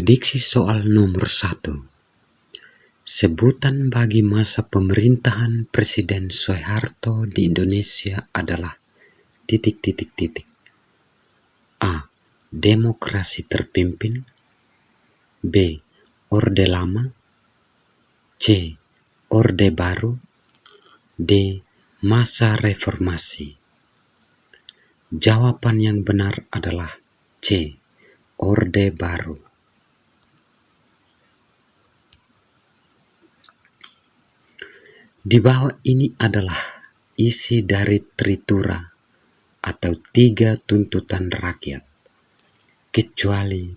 Prediksi soal nomor 1. Sebutan bagi masa pemerintahan Presiden Soeharto di Indonesia adalah ... A. Demokrasi terpimpin. B. Orde Lama. C. Orde Baru. D. Masa Reformasi. Jawaban yang benar adalah C. Orde Baru. Di bawah ini adalah isi dari tritura atau 3 tuntutan rakyat, kecuali ...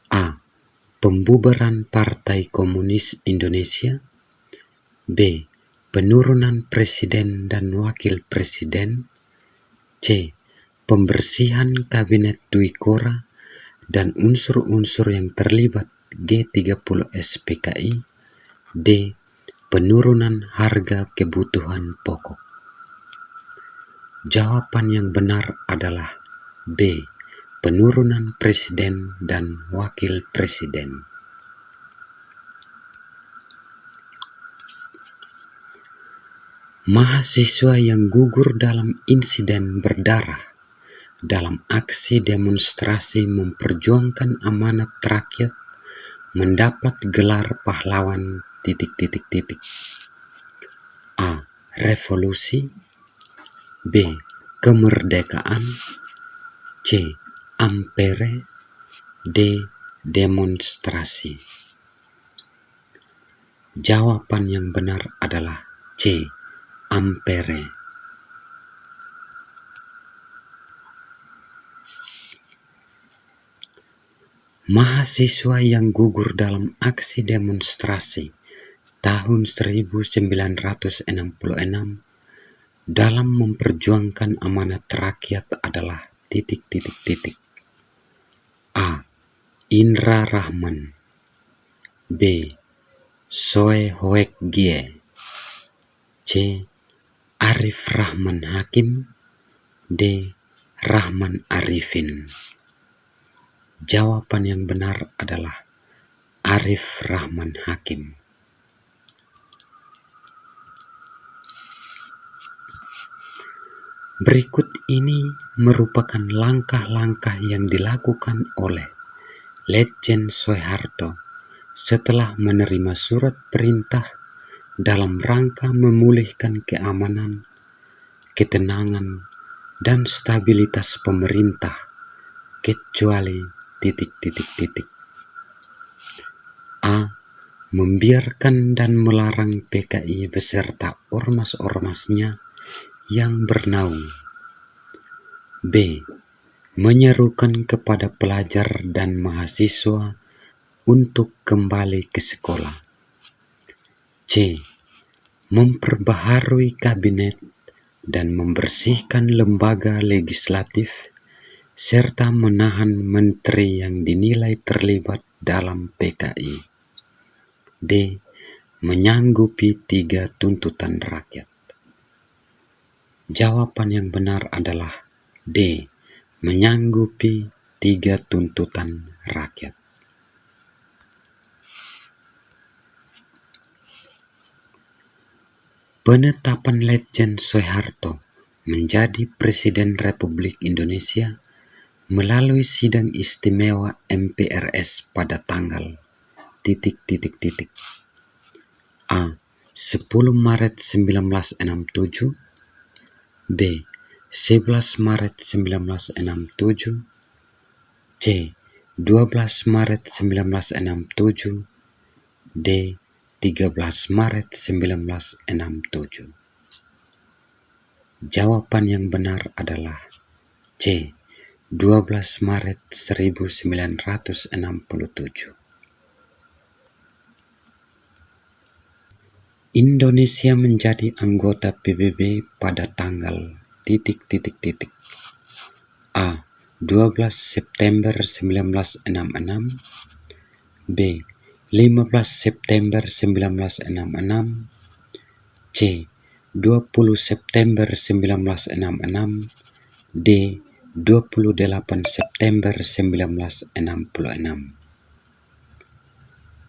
A. Pembubaran Partai Komunis Indonesia. B. Penurunan Presiden dan Wakil Presiden. C. Pembersihan Kabinet Dwi Kora dan unsur-unsur yang terlibat G30 SPKI. D. Penurunan harga kebutuhan pokok. Jawaban yang benar adalah B. Penurunan Presiden dan Wakil Presiden. Mahasiswa yang gugur dalam insiden berdarah dalam aksi demonstrasi memperjuangkan amanat rakyat mendapat gelar pahlawan ... A. Revolusi. B. Kemerdekaan. C. Ampere. D. Demonstrasi. Jawaban yang benar adalah C. Ampere. Mahasiswa yang gugur dalam aksi demonstrasi tahun 1966 dalam memperjuangkan amanat rakyat adalah ... A. Indra Rahman. B. Soe Hoek Gie. C. Arif Rahman Hakim. D. Rahman Arifin. Jawaban yang benar adalah Arif Rahman Hakim. Berikut ini merupakan langkah-langkah yang dilakukan oleh Letjen Soeharto setelah menerima surat perintah dalam rangka memulihkan keamanan, ketenangan, dan stabilitas pemerintah, kecuali ... A. Membiarkan dan melarang PKI beserta ormas-ormasnya yang bernaung. B. Menyerukan kepada pelajar dan mahasiswa untuk kembali ke sekolah. C. Memperbaharui kabinet dan membersihkan lembaga legislatif serta menahan menteri yang dinilai terlibat dalam PKI. D. Menyanggupi 3 tuntutan rakyat. Jawaban yang benar adalah D. Menyanggupi 3 tuntutan rakyat. Penetapan Letjen Soeharto menjadi Presiden Republik Indonesia melalui sidang istimewa MPRS pada tanggal ... A. 10 Maret 1967. B. 11 Maret 1967. C. 12 Maret 1967. D. 13 Maret 1967. Jawaban yang benar adalah C. 12 Maret 1967. Indonesia menjadi anggota PBB pada tanggal ... A. 12 September 1966. B. 15 September 1966. C. 20 September 1966. D. 28 September 1966.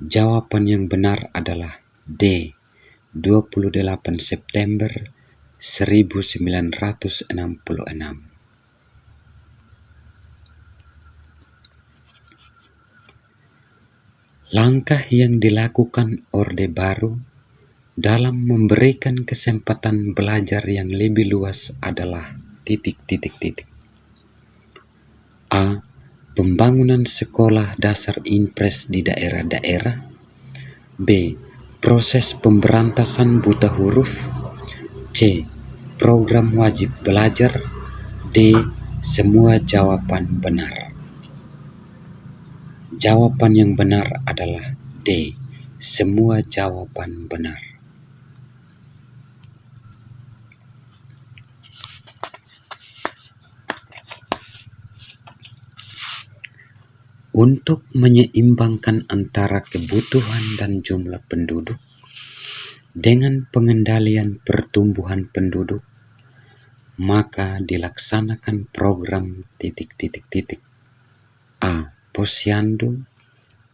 Jawaban yang benar adalah D. 28 September 1966. Langkah yang dilakukan Orde Baru dalam memberikan kesempatan belajar yang lebih luas adalah A. Pembangunan sekolah dasar impres di daerah-daerah. B. Proses pemberantasan buta huruf. C. Program wajib belajar. D. Semua jawaban benar. Jawaban yang benar adalah D. Semua jawaban benar. Untuk menyeimbangkan antara kebutuhan dan jumlah penduduk dengan pengendalian pertumbuhan penduduk, maka dilaksanakan program A. Posyandu.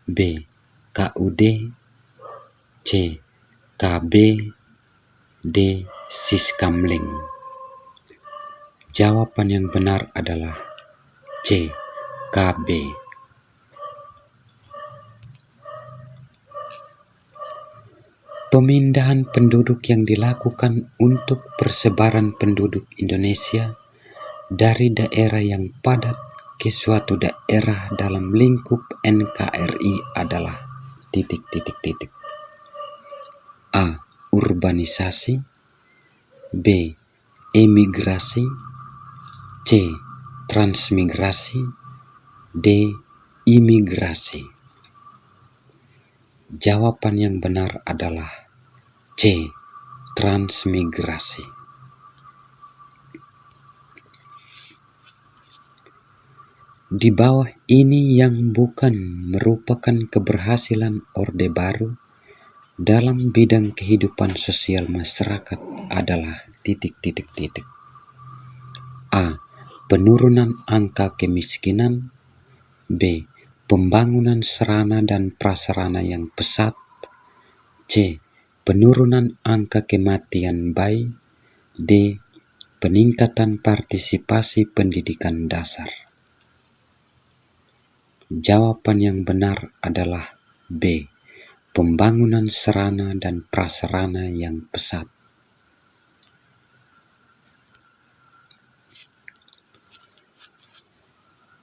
B. KUD. C. KB. D. Siskamling. Jawaban yang benar adalah C. KB. Pemindahan penduduk yang dilakukan untuk persebaran penduduk Indonesia dari daerah yang padat ke suatu daerah dalam lingkup NKRI adalah A. Urbanisasi. B. Emigrasi. C. Transmigrasi. D. Imigrasi. Jawaban yang benar adalah C. Transmigrasi. Di bawah ini yang bukan merupakan keberhasilan Orde Baru dalam bidang kehidupan sosial masyarakat adalah A. Penurunan angka kemiskinan. B. Pembangunan sarana dan prasarana yang pesat. C. Penurunan angka kematian bayi. D. Peningkatan partisipasi pendidikan dasar. Jawaban yang benar adalah B. Pembangunan sarana dan prasarana yang pesat.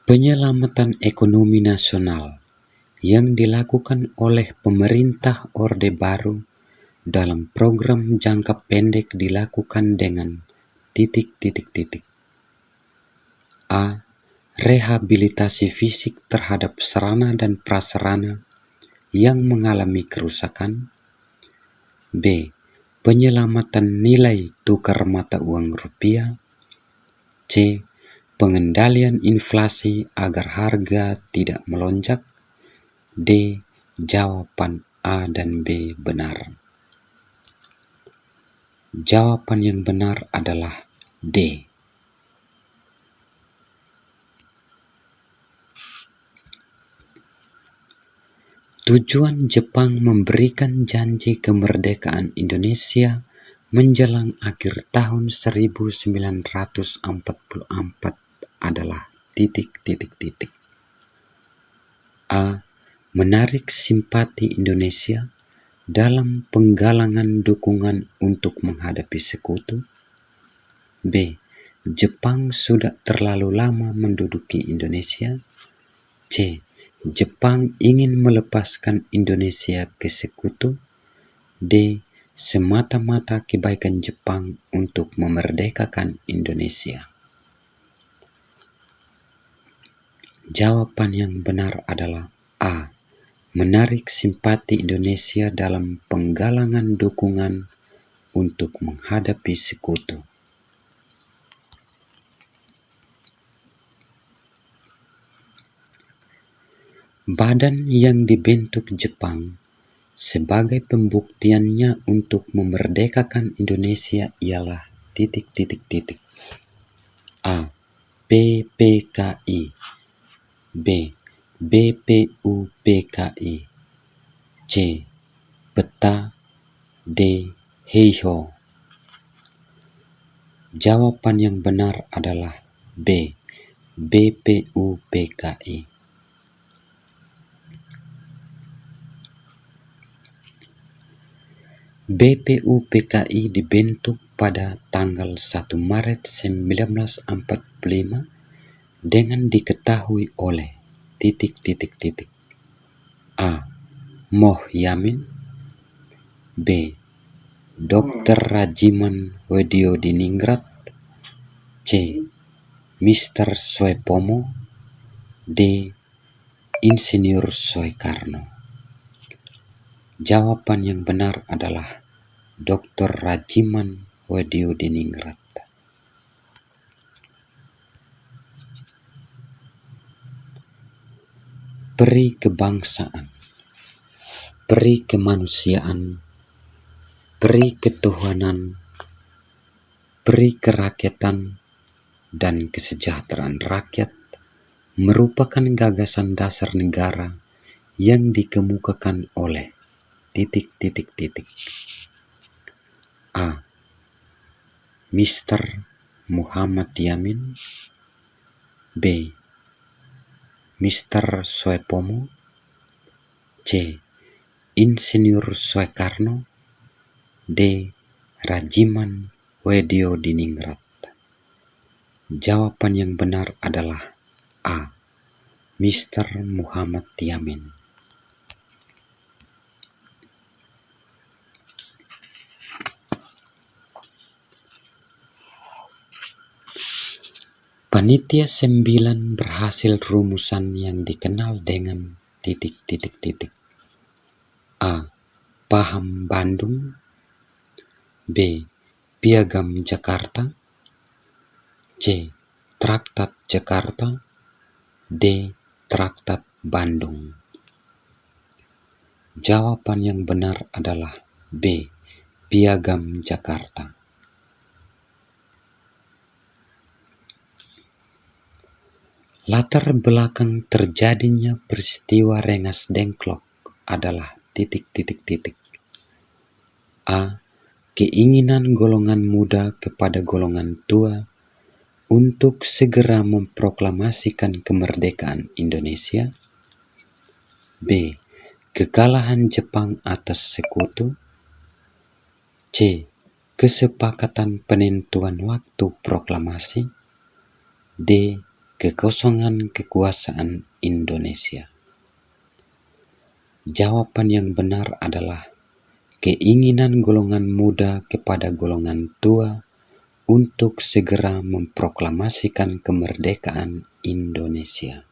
Penyelamatan ekonomi nasional yang dilakukan oleh pemerintah Orde Baru dalam program jangka pendek dilakukan dengan A. Rehabilitasi fisik terhadap sarana dan prasarana yang mengalami kerusakan. B. Penyelamatan nilai tukar mata uang rupiah. C. Pengendalian inflasi agar harga tidak melonjak. D. Jawaban A dan B benar. Jawaban yang benar adalah D. Tujuan Jepang memberikan janji kemerdekaan Indonesia menjelang akhir tahun 1944 adalah A. Menarik simpati Indonesia dalam penggalangan dukungan untuk menghadapi sekutu. B. Jepang sudah terlalu lama menduduki Indonesia. C. Jepang ingin melepaskan Indonesia ke sekutu. D. Semata-mata kebaikan Jepang untuk memerdekakan Indonesia. Jawaban yang benar adalah A. Menarik simpati Indonesia dalam penggalangan dukungan untuk menghadapi sekutu. Badan yang dibentuk Jepang sebagai pembuktiannya untuk memerdekakan Indonesia ialah A. PPKI. B. BPUPKI. C. Peta. D. Heiho. Jawaban yang benar adalah B. BPUPKI. BPUPKI dibentuk pada tanggal 1 Maret 1945 dengan diketahui oleh A. Moh Yamin. B. Dr. Rajiman Wediodiningrat. C. Mr. Soepomo. D. Insinyur Soekarno. Jawaban yang benar adalah Dr. Rajiman Wediodiningrat. Peri kebangsaan, peri kemanusiaan, peri ketuhanan, peri kerakyatan, dan kesejahteraan rakyat merupakan gagasan dasar negara yang dikemukakan oleh A. Mr. Muhammad Yamin. B. Mr. Soepomo. C. Insinyur Soekarno. D. Rajiman Wediodiningrat. Jawaban yang benar adalah A. Mr. Muhammad Yamin. Panitia 9 berhasil rumusan yang dikenal dengan A. Paham Bandung. B. Piagam Jakarta. C. Traktat Jakarta. D. Traktat Bandung. Jawaban yang benar adalah B. Piagam Jakarta. Latar belakang terjadinya peristiwa Rengas Dengklok adalah A. Keinginan golongan muda kepada golongan tua untuk segera memproklamasikan kemerdekaan Indonesia. B. Kekalahan Jepang atas Sekutu. C. Kesepakatan penentuan waktu proklamasi. D. Kekosongan kekuasaan Indonesia. Jawaban yang benar adalah keinginan golongan muda kepada golongan tua untuk segera memproklamasikan kemerdekaan Indonesia.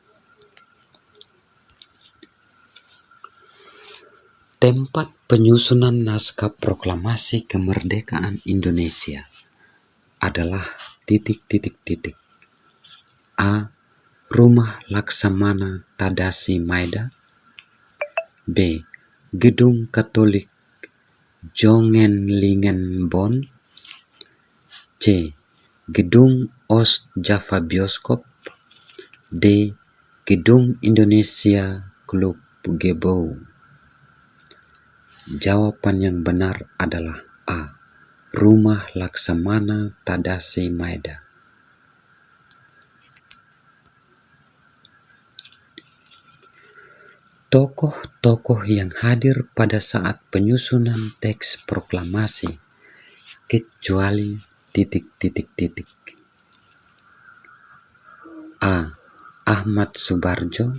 Tempat penyusunan naskah proklamasi kemerdekaan Indonesia adalah A. Rumah Laksamana Tadashi Maeda. B. Gedung Katolik Jongenlingenbon. C. Gedung Oost Java Bioskop. D. Gedung Indonesia Club Gebouw. Jawaban yang benar adalah A. Rumah Laksamana Tadashi Maeda. Tokoh-tokoh yang hadir pada saat penyusunan teks proklamasi kecuali A. Ahmad Subarjo.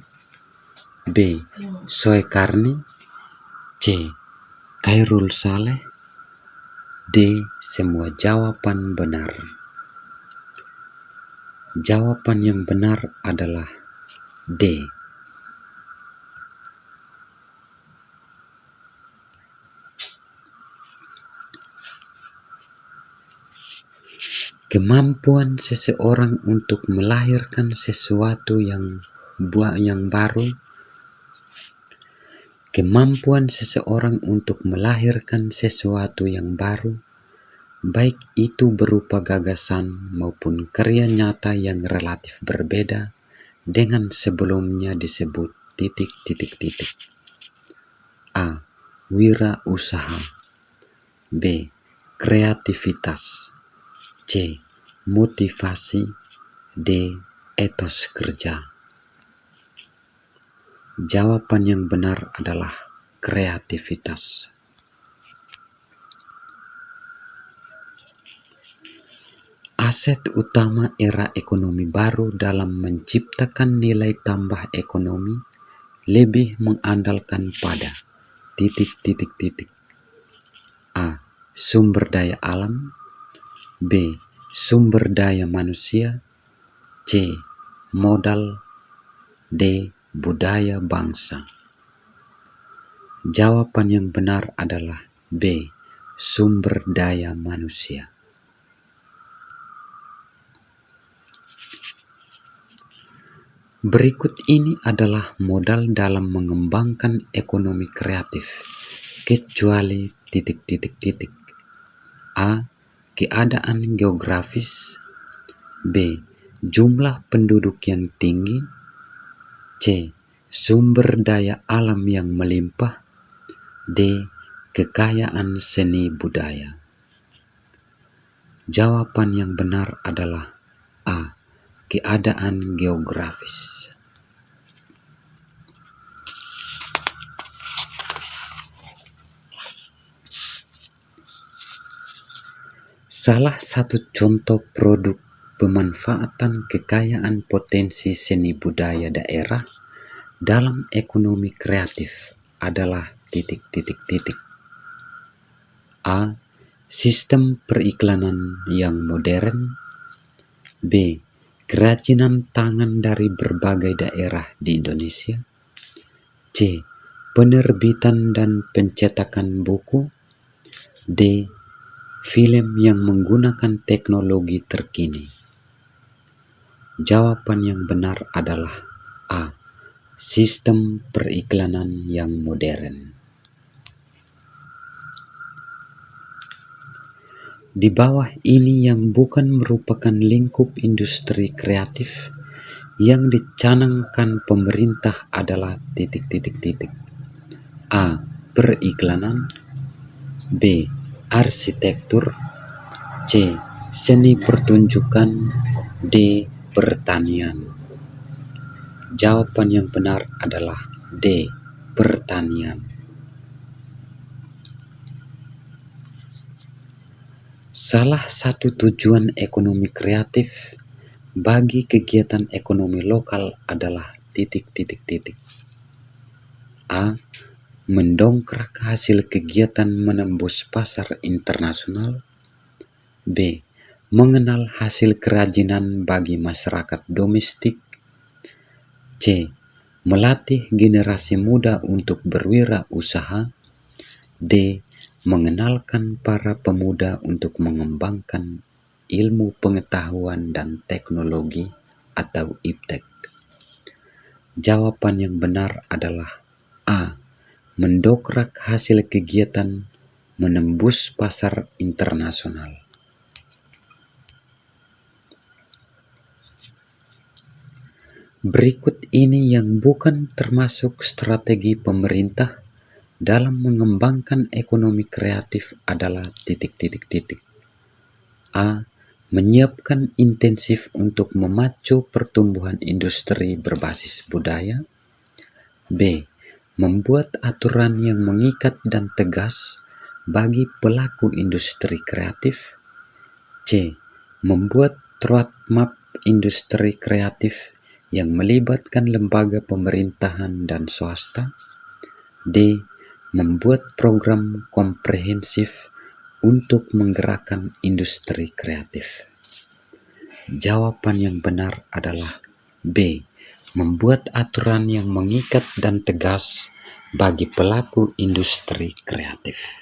B. Soekarni. C. Khairul Saleh. D. Semua jawaban benar. Jawaban yang benar adalah D. Kemampuan seseorang untuk melahirkan sesuatu yang baru. Kemampuan seseorang untuk melahirkan sesuatu yang baru baik itu berupa gagasan maupun karya nyata yang relatif berbeda dengan sebelumnya disebut titik. A. Wirausaha. B. Kreativitas. C. Motivasi. D. Etos kerja. Jawaban yang benar adalah kreativitas. Aset utama era ekonomi baru dalam menciptakan nilai tambah ekonomi lebih mengandalkan pada titik. A. Sumber daya alam. B. Sumber daya manusia. C. Modal. D. Budaya bangsa. Jawaban yang benar adalah B. Sumber daya manusia. Berikut ini adalah modal dalam mengembangkan ekonomi kreatif, kecuali titik. A. Keadaan geografis. B. Jumlah penduduk yang tinggi. C. Sumber daya alam yang melimpah. D. Kekayaan seni budaya. Jawaban yang benar adalah A. Keadaan geografis. Salah satu contoh produk pemanfaatan kekayaan potensi seni budaya daerah dalam ekonomi kreatif adalah titik. A. Sistem periklanan yang modern. B. Kerajinan tangan dari berbagai daerah di Indonesia. C. Penerbitan dan pencetakan buku. D. Film yang menggunakan teknologi terkini. Jawaban yang benar adalah A. Sistem periklanan yang modern. Di bawah ini yang bukan merupakan lingkup industri kreatif yang dicanangkan pemerintah adalah titik. A. Periklanan. B. Arsitektur. C. Seni pertunjukan. D. Pertanian. Jawaban yang benar adalah D. Pertanian. Salah satu tujuan ekonomi kreatif bagi kegiatan ekonomi lokal adalah titik. A. Mendongkrak hasil kegiatan menembus pasar internasional. B. Mengenal hasil kerajinan bagi masyarakat domestik. C. Melatih generasi muda untuk berwirausaha. D. Mengenalkan para pemuda untuk mengembangkan ilmu pengetahuan dan teknologi atau iptek. Jawaban yang benar adalah A. Mendongkrak hasil kegiatan menembus pasar internasional. Berikut ini yang bukan termasuk strategi pemerintah dalam mengembangkan ekonomi kreatif adalah titik. A. Menyiapkan intensif untuk memacu pertumbuhan industri berbasis budaya. B. Membuat aturan yang mengikat dan tegas bagi pelaku industri kreatif. C. Membuat roadmap industri kreatif yang melibatkan lembaga pemerintahan dan swasta. D. Membuat program komprehensif untuk menggerakkan industri kreatif. Jawaban yang benar adalah B. Membuat aturan yang mengikat dan tegas bagi pelaku industri kreatif.